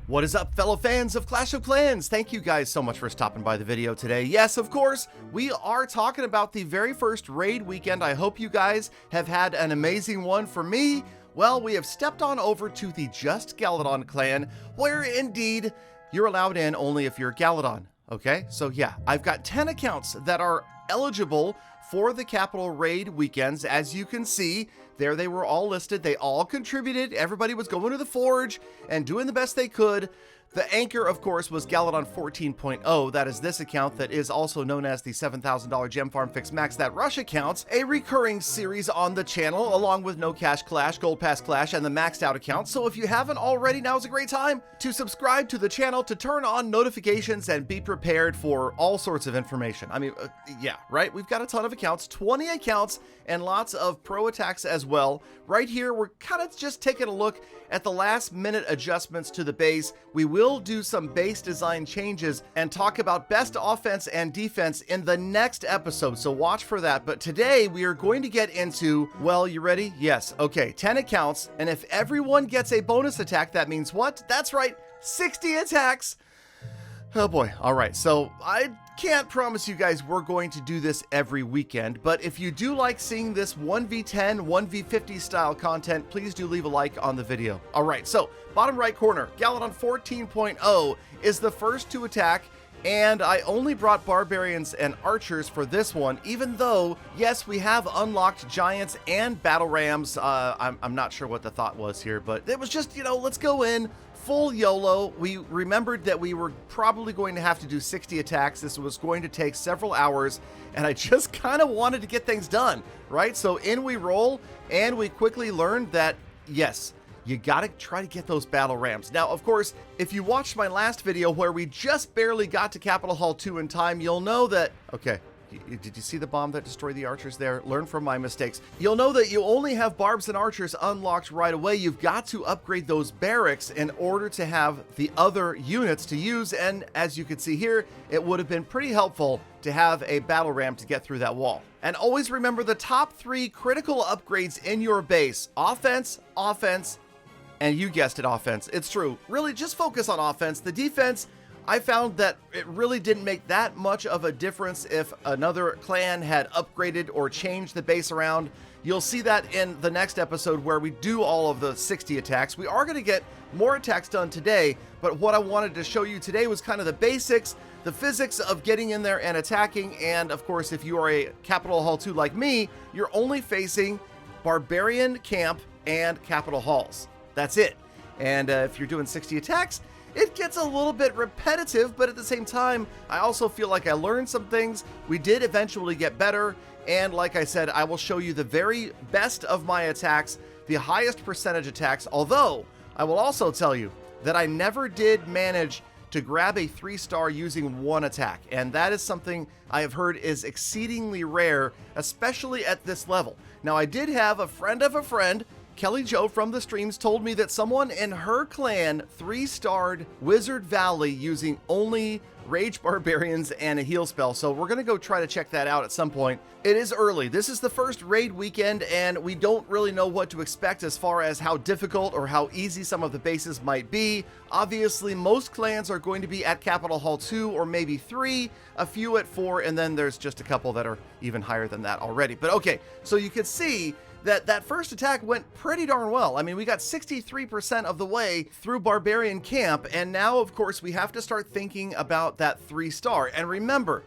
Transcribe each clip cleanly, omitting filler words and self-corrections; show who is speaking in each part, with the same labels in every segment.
Speaker 1: What is up, fellow fans of Clash of Clans? Thank you guys so much for stopping by the video today. Yes, of course, we are talking about the very first raid weekend. I hope you guys have had an amazing one. For me, well, we have stepped on over to the Just Galadon clan, where indeed you're allowed in only if you're Galadon. Okay, so yeah, I've got 10 accounts that are eligible for the capital raid weekends. As you can see, there they were all listed. They all contributed. Everybody was going to the forge and doing the best they could. The anchor, of course, was Galadon 14.0. That is this account that is also known as the $7,000 Gem Farm Fix Max That Rush account, a recurring series on the channel, along with No Cash Clash, Gold Pass Clash, and the Maxed Out account. So if you haven't already, now's a great time to subscribe to the channel, to turn on notifications, and be prepared for all sorts of information. I mean, yeah, right? We've got a ton of accounts, 20 accounts, and lots of pro attacks as well. Right here, we're kind of just taking a look at the last minute adjustments to the base. We will do some base design changes and talk about best offense and defense in the next episode, so watch for that. But today we are going to get into, well, you ready? Yes. Okay, 10 accounts, and if everyone gets a bonus attack, that means what? That's right, 60 attacks. Oh boy. All right, so I can't promise you guys we're going to do this every weekend, but if you do like seeing this 1v10, 1v50 style content, please do leave a like on the video. All right, so bottom right corner, Galadon 14.0 is the first to attack, and I only brought barbarians and archers for this one, even though, yes, we have unlocked giants and battle rams. I'm not sure what the thought was here, but it was just, you know, let's go in full YOLO. We remembered that we were probably going to have to do 60 attacks. This was going to take several hours, and I just kind of wanted to get things done, right? So in we roll, and we quickly learned that, yes, you gotta try to get those battle rams. Now, of course, if you watched my last video where we just barely got to Capital Hall 2 in time, you'll know that, okay, did you see the bomb that destroyed the archers there? Learn from my mistakes. You'll know that you only have barbs and archers unlocked right away. You've got to upgrade those barracks in order to have the other units to use. And as you can see here, it would have been pretty helpful to have a battle ram to get through that wall. And always remember the top 3 critical upgrades in your base: offense, offense, and you guessed it, offense. It's true. Really, just focus on offense. The defense, I found that it really didn't make that much of a difference if another clan had upgraded or changed the base around. You'll see that in the next episode where we do all of the 60 attacks. We are going to get more attacks done today, but what I wanted to show you today was kind of the basics, the physics of getting in there and attacking. And of course, if you are a Capital Hall 2 like me, you're only facing Barbarian Camp and Capital Halls. That's it. And if you're doing 60 attacks, it gets a little bit repetitive, but at the same time, I also feel like I learned some things. We did eventually get better, and like I said, I will show you the very best of my attacks, the highest percentage attacks, although I will also tell you that I never did manage to grab a 3-star using one attack, and that is something I have heard is exceedingly rare, especially at this level. Now, I did have a friend of a friend, Kelly Jo from the streams, told me that someone in her clan 3-starred Wizard Valley using only Rage Barbarians and a heal spell. So we're going to go try to check that out at some point. It is early. This is the first raid weekend, and we don't really know what to expect as far as how difficult or how easy some of the bases might be. Obviously, most clans are going to be at Capital Hall 2 or maybe 3, a few at 4, and then there's just a couple that are even higher than that already. But okay, so you can see that first attack went pretty darn well. I mean, we got 63% of the way through Barbarian Camp, and now, of course, we have to start thinking about that 3-star. And remember,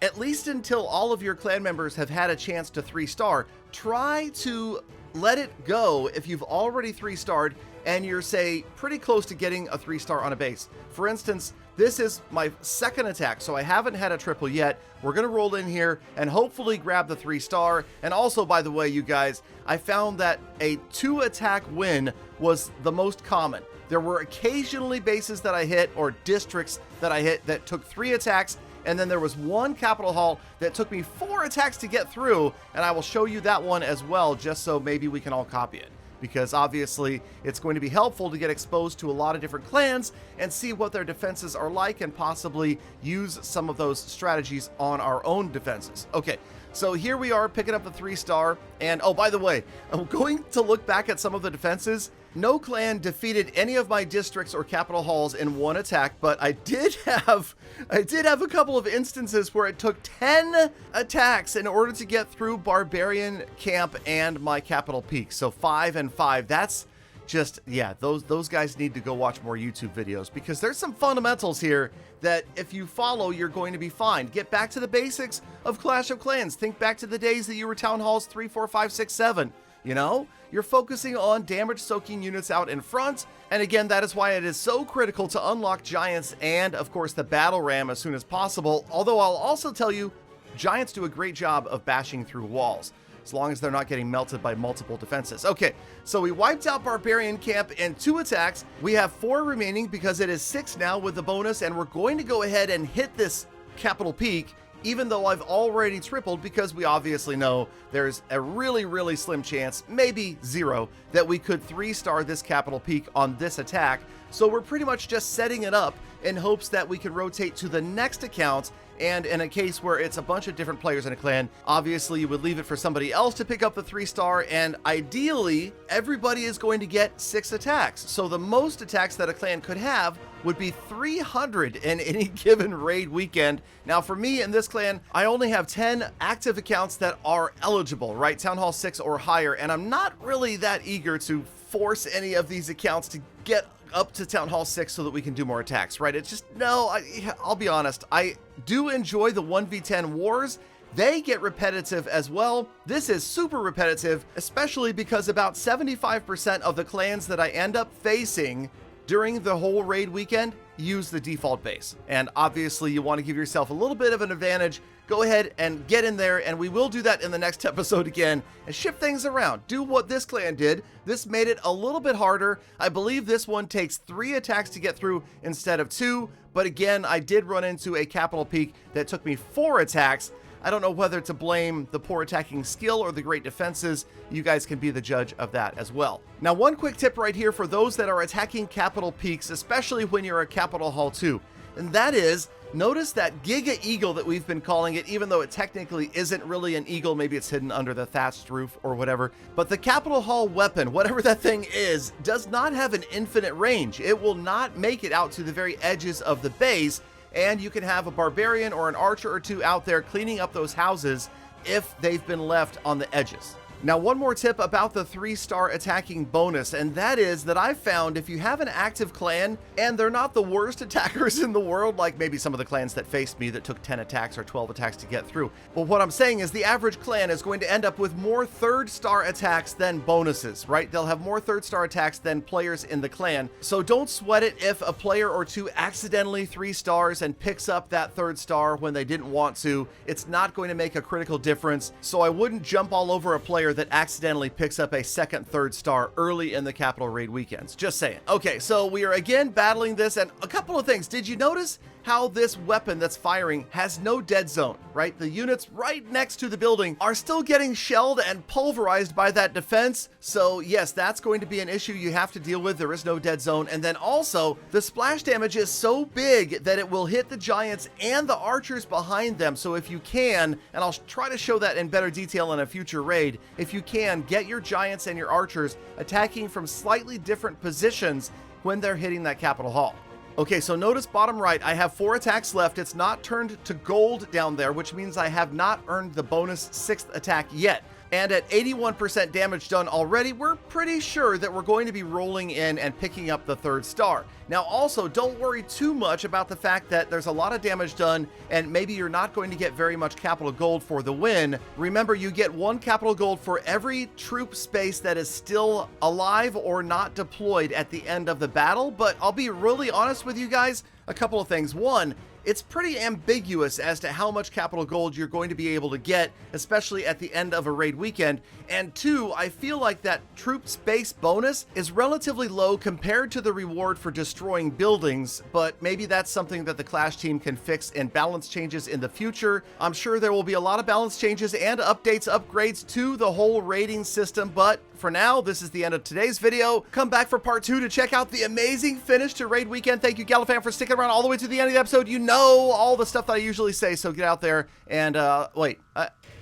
Speaker 1: at least until all of your clan members have had a chance to 3-star, try to let it go if you've already 3-starred and you're, say, pretty close to getting a 3-star on a base. For instance, this is my second attack, so I haven't had a triple yet. We're going to roll in here and hopefully grab the 3-star. And also, by the way, you guys, I found that a 2-attack win was the most common. There were occasionally bases that I hit or districts that I hit that took 3 attacks, and then there was one Capital Hall that took me 4 attacks to get through, and I will show you that one as well, just so maybe we can all copy it. Because obviously it's going to be helpful to get exposed to a lot of different clans and see what their defenses are like and possibly use some of those strategies on our own defenses. Okay, So here we are picking up the 3-star. And oh, by the way, I'm going to look back at some of the defenses. No clan defeated any of my districts or capital halls in one attack, but I did have a couple of instances where it took 10 attacks in order to get through Barbarian Camp and my capital peak. So 5 and 5. That's just, yeah, those guys need to go watch more YouTube videos, because there's some fundamentals here that if you follow, you're going to be fine. Get back to the basics of Clash of Clans. Think back to the days that you were Town Halls 3, 4, 5, 6, 7. You know, you're focusing on damage soaking units out in front. And again, that is why it is so critical to unlock Giants and, of course, the Battle Ram as soon as possible. Although I'll also tell you, Giants do a great job of bashing through walls, as long as they're not getting melted by multiple defenses. Okay, so we wiped out Barbarian Camp in 2 attacks. We have 4 remaining because it is 6 now with the bonus, and we're going to go ahead and hit this capital peak, even though I've already tripled, because we obviously know there's a really, really slim chance, maybe 0, that we could 3-star this capital peak on this attack. So we're pretty much just setting it up in hopes that we can rotate to the next account. And in a case where it's a bunch of different players in a clan, obviously you would leave it for somebody else to pick up the 3-star, and ideally everybody is going to get 6 attacks. So the most attacks that a clan could have would be 300 in any given raid weekend. Now for me in this clan, I only have 10 active accounts that are eligible, right? Town Hall 6 or higher, and I'm not really that eager to force any of these accounts to get up to Town Hall 6 so that we can do more attacks, right? It's just, no, I'll be honest, I do enjoy the 1v10 wars. They get repetitive as well. This is super repetitive, especially because about 75% of the clans that I end up facing during the whole raid weekend use the default base. And obviously you want to give yourself a little bit of an advantage. Go ahead and get in there, and we will do that in the next episode again and shift things around. Do what this clan did. This made it a little bit harder. I believe this one takes 3 attacks to get through instead of 2, but again, I did run into a capital peak that took me 4 attacks. I don't know whether to blame the poor attacking skill or the great defenses. You guys can be the judge of that as well. Now, one quick tip right here for those that are attacking capital peaks, especially when you're a capital hall 2, and that is, notice that Giga Eagle that we've been calling it, even though it technically isn't really an eagle, maybe it's hidden under the thatched roof or whatever, but the capital hall weapon, whatever that thing is, does not have an infinite range. It will not make it out to the very edges of the base, and you can have a barbarian or an archer or 2 out there cleaning up those houses if they've been left on the edges. Now, one more tip about the 3-star attacking bonus, and that is that I've found if you have an active clan and they're not the worst attackers in the world, like maybe some of the clans that faced me that took 10 attacks or 12 attacks to get through. But what I'm saying is the average clan is going to end up with more 3rd-star attacks than bonuses, right? They'll have more 3rd-star attacks than players in the clan. So don't sweat it if a player or 2 accidentally 3 stars and picks up that 3rd star when they didn't want to. It's not going to make a critical difference. So I wouldn't jump all over a player that accidentally picks up a 2nd, 3rd star early in the capital raid weekends. Just saying. Okay, so we are again battling this, and a couple of things. Did you notice how this weapon that's firing has no dead zone, right? The units right next to the building are still getting shelled and pulverized by that defense. So yes, that's going to be an issue you have to deal with. There is no dead zone. And then also the splash damage is so big that it will hit the giants and the archers behind them. So if you can, and I'll try to show that in better detail in a future raid, if you can, get your giants and your archers attacking from slightly different positions when they're hitting that capital hall. Okay, so notice bottom right, I have 4 attacks left. It's not turned to gold down there, which means I have not earned the bonus 6th attack yet. And at 81% damage done already, we're pretty sure that we're going to be rolling in and picking up the 3rd star. Now also, don't worry too much about the fact that there's a lot of damage done and maybe you're not going to get very much capital gold for the win. Remember, you get 1 capital gold for every troop space that is still alive or not deployed at the end of the battle. But I'll be really honest with you guys, a couple of things. One, it's pretty ambiguous as to how much capital gold you're going to be able to get, especially at the end of a raid weekend. And 2, I feel like that troop space bonus is relatively low compared to the reward for destroying buildings, but maybe that's something that the Clash team can fix in balance changes in the future. I'm sure there will be a lot of balance changes and updates, upgrades to the whole raiding system, but for now, this is the end of today's video. Come back for part 2 to check out the amazing finish to raid weekend. Thank you, Galadon, for sticking around all the way to the end of the episode. You know all the stuff that I usually say, so get out there and wait.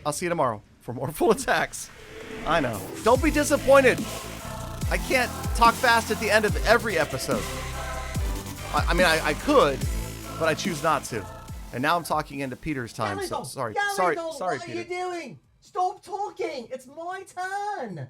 Speaker 1: I'll see you tomorrow for more full attacks. I know. Don't be disappointed. I can't talk fast at the end of every episode. I mean, I could, but I choose not to. And now I'm talking into Peter's time.
Speaker 2: Galadon,
Speaker 1: So sorry,
Speaker 2: Galadon,
Speaker 1: sorry,
Speaker 2: what
Speaker 1: Peter.
Speaker 2: are you doing? Stop talking. It's my turn.